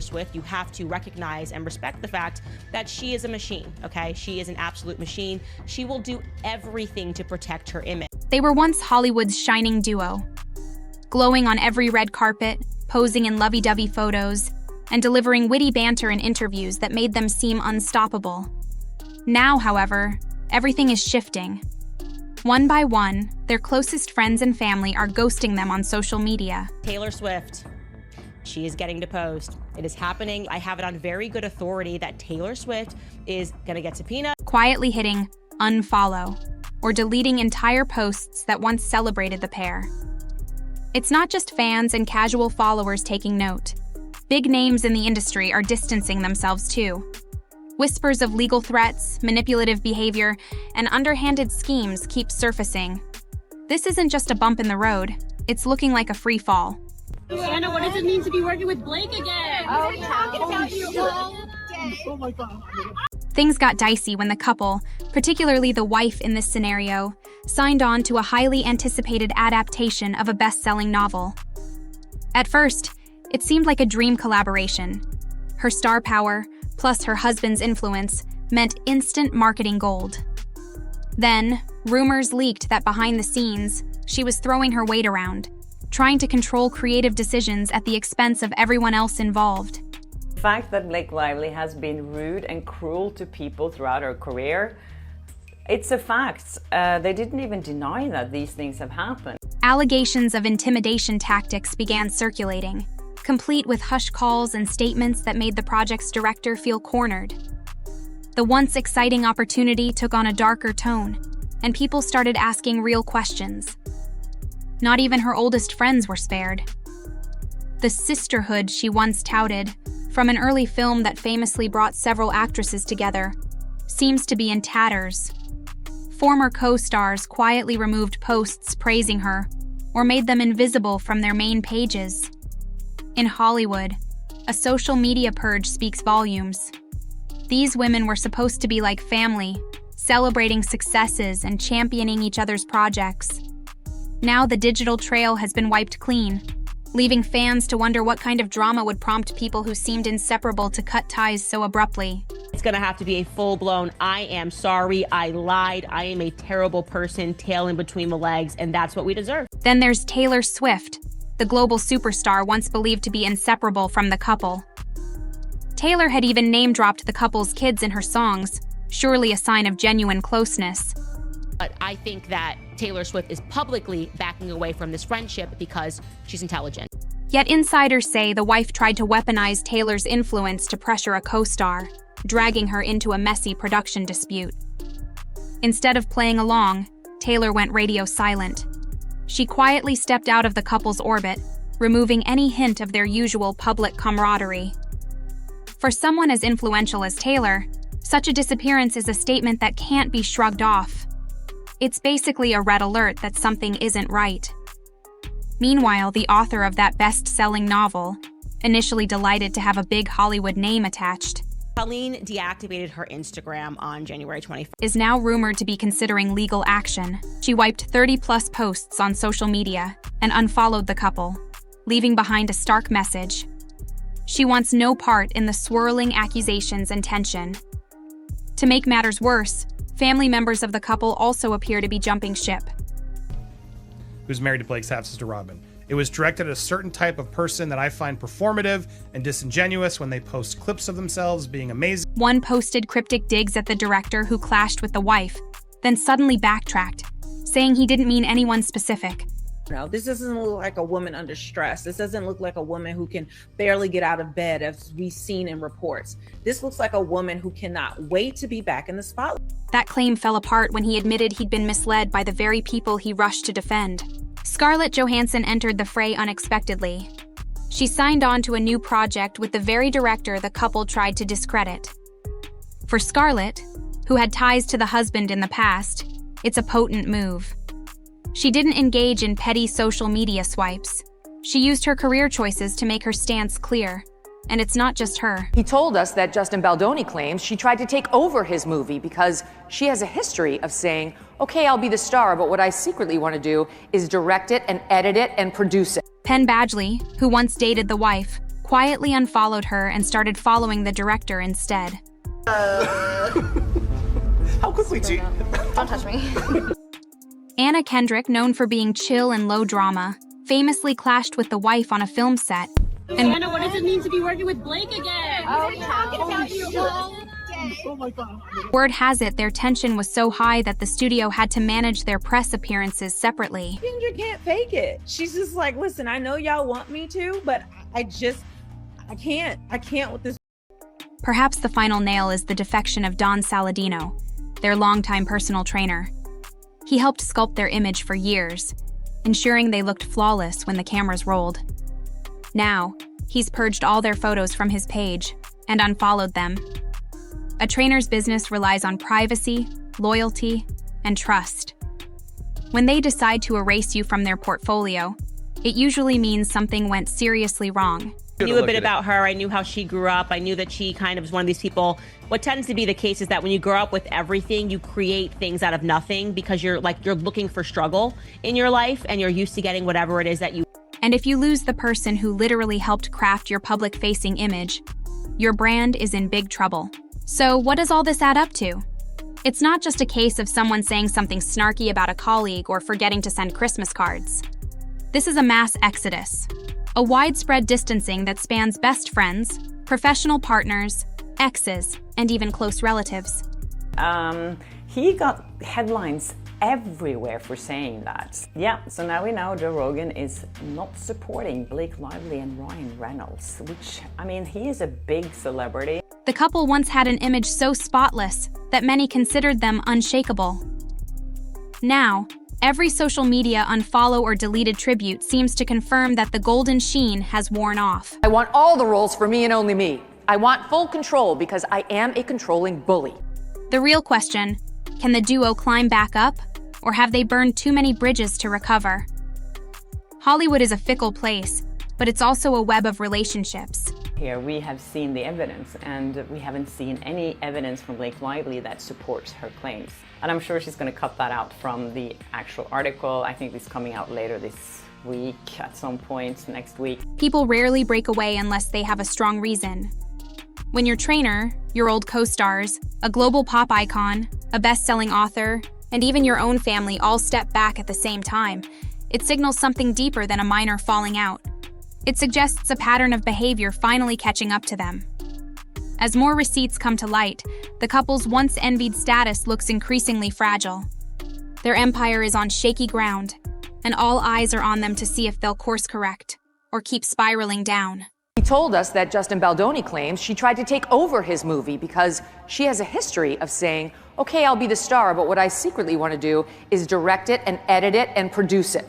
Swift, you have to recognize and respect the fact that she is a machine, okay? She is an absolute machine. She will do everything to protect her image. They were once Hollywood's shining duo, glowing on every red carpet, posing in lovey-dovey photos, and delivering witty banter in interviews that made them seem unstoppable. Now, however, everything is shifting. One by one, their closest friends and family are ghosting them on social media. Taylor Swift, she is getting deposed. It is happening. I have it on very good authority that Taylor Swift is gonna get subpoenaed. Quietly hitting unfollow or deleting entire posts that once celebrated the pair. It's not just fans and casual followers taking note. Big names in the industry are distancing themselves too. Whispers of legal threats, manipulative behavior, and underhanded schemes keep surfacing. This isn't just a bump in the road, it's looking like a free fall. Anna, what does it mean to be working with Blake again? Oh, we're talking about you. Oh my God. Things got dicey when the couple, particularly the wife in this scenario, signed on to a highly anticipated adaptation of a best-selling novel. At first, it seemed like a dream collaboration. Her star power, plus her husband's influence, meant instant marketing gold. Then, rumors leaked that behind the scenes, she was throwing her weight around, trying to control creative decisions at the expense of everyone else involved. The fact that Blake Lively has been rude and cruel to people throughout her career, it's a fact. They didn't even deny that these things have happened. Allegations of intimidation tactics began circulating, complete with hush calls and statements that made the project's director feel cornered. The once exciting opportunity took on a darker tone, and people started asking real questions. Not even her oldest friends were spared. The sisterhood she once touted, from an early film that famously brought several actresses together, seems to be in tatters. Former co-stars quietly removed posts praising her, or made them invisible from their main pages. In Hollywood, a social media purge speaks volumes. These women were supposed to be like family, celebrating successes and championing each other's projects. Now the digital trail has been wiped clean, leaving fans to wonder what kind of drama would prompt people who seemed inseparable to cut ties so abruptly. It's gonna have to be a full-blown, I am sorry, I lied, I am a terrible person, tail in between the legs, and that's what we deserve. Then there's Taylor Swift, the global superstar once believed to be inseparable from the couple. Taylor had even name-dropped the couple's kids in her songs, surely a sign of genuine closeness. But I think that Taylor Swift is publicly backing away from this friendship because she's intelligent. Yet insiders say the wife tried to weaponize Taylor's influence to pressure a co-star, dragging her into a messy production dispute. Instead of playing along, Taylor went radio silent. She quietly stepped out of the couple's orbit, removing any hint of their usual public camaraderie. For someone as influential as Taylor, such a disappearance is a statement that can't be shrugged off. It's basically a red alert that something isn't right. Meanwhile, the author of that best-selling novel, initially delighted to have a big Hollywood name attached, Colleen deactivated her Instagram on January 21st. Is now rumored to be considering legal action. She wiped 30-plus posts on social media and unfollowed the couple, leaving behind a stark message. She wants no part in the swirling accusations and tension. To make matters worse, family members of the couple also appear to be jumping ship. Who's married to Blake's half-sister Robin. It was directed at a certain type of person that I find performative and disingenuous when they post clips of themselves being amazing. One posted cryptic digs at the director who clashed with the wife, then suddenly backtracked, saying he didn't mean anyone specific. No, this doesn't look like a woman under stress. This doesn't look like a woman who can barely get out of bed, as we've seen in reports. This looks like a woman who cannot wait to be back in the spotlight. That claim fell apart when he admitted he'd been misled by the very people he rushed to defend. Scarlett Johansson entered the fray unexpectedly. She signed on to a new project with the very director the couple tried to discredit. For Scarlett, who had ties to the husband in the past, it's a potent move. She didn't engage in petty social media swipes. She used her career choices to make her stance clear. And it's not just her. He told us that Justin Baldoni claims she tried to take over his movie because she has a history of saying, okay, I'll be the star, but what I secretly want to do is direct it and edit it and produce it. Penn Badgley, who once dated the wife, quietly unfollowed her and started following the director instead. How quickly do you... Don't touch me. Anna Kendrick, known for being chill and low drama, famously clashed with the wife on a film set. And Anna, what does it mean to be working with Blake again? Oh, yeah. Talking about you. Oh my God. word has it their tension was so high that the studio had to manage their press appearances separately. Kendra can't fake it. She's just like, listen, I know y'all want me to, but I can't with this. Perhaps the final nail is the defection of Don Saladino, their longtime personal trainer. He helped sculpt their image for years, ensuring they looked flawless when the cameras rolled. Now, he's purged all their photos from his page and unfollowed them. A trainer's business relies on privacy, loyalty, and trust. When they decide to erase you from their portfolio, it usually means something went seriously wrong. I knew a bit about her. I knew how she grew up. I knew that she kind of was one of these people. What tends to be the case is that when you grow up with everything, you create things out of nothing because you're looking for struggle in your life and you're used to getting whatever it is that you. And if you lose the person who literally helped craft your public-facing image, your brand is in big trouble. So what does all this add up to? It's not just a case of someone saying something snarky about a colleague or forgetting to send Christmas cards. This is a mass exodus, a widespread distancing that spans best friends, professional partners, exes, and even close relatives. He got headlines everywhere for saying that. Yeah, so now we know Joe Rogan is not supporting Blake Lively and Ryan Reynolds, which, I mean, he is a big celebrity. The couple once had an image so spotless that many considered them unshakable. Now, every social media unfollow or deleted tribute seems to confirm that the golden sheen has worn off. I want all the roles for me and only me. I want full control because I am a controlling bully. The real question, can the duo climb back up, or have they burned too many bridges to recover? Hollywood is a fickle place, but it's also a web of relationships. Here we have seen the evidence, and we haven't seen any evidence from Blake Lively that supports her claims. And I'm sure she's going to cut that out from the actual article. I think it's coming out later this week, at some point next week. People rarely break away unless they have a strong reason. When your trainer, your old co-stars, a global pop icon, a best-selling author, and even your own family all step back at the same time, it signals something deeper than a minor falling out. It suggests a pattern of behavior finally catching up to them. As more receipts come to light, the couple's once envied status looks increasingly fragile. Their empire is on shaky ground, and all eyes are on them to see if they'll course correct or keep spiraling down. He told us that Justin Baldoni claims she tried to take over his movie because she has a history of saying, okay, I'll be the star, but what I secretly want to do is direct it and edit it and produce it.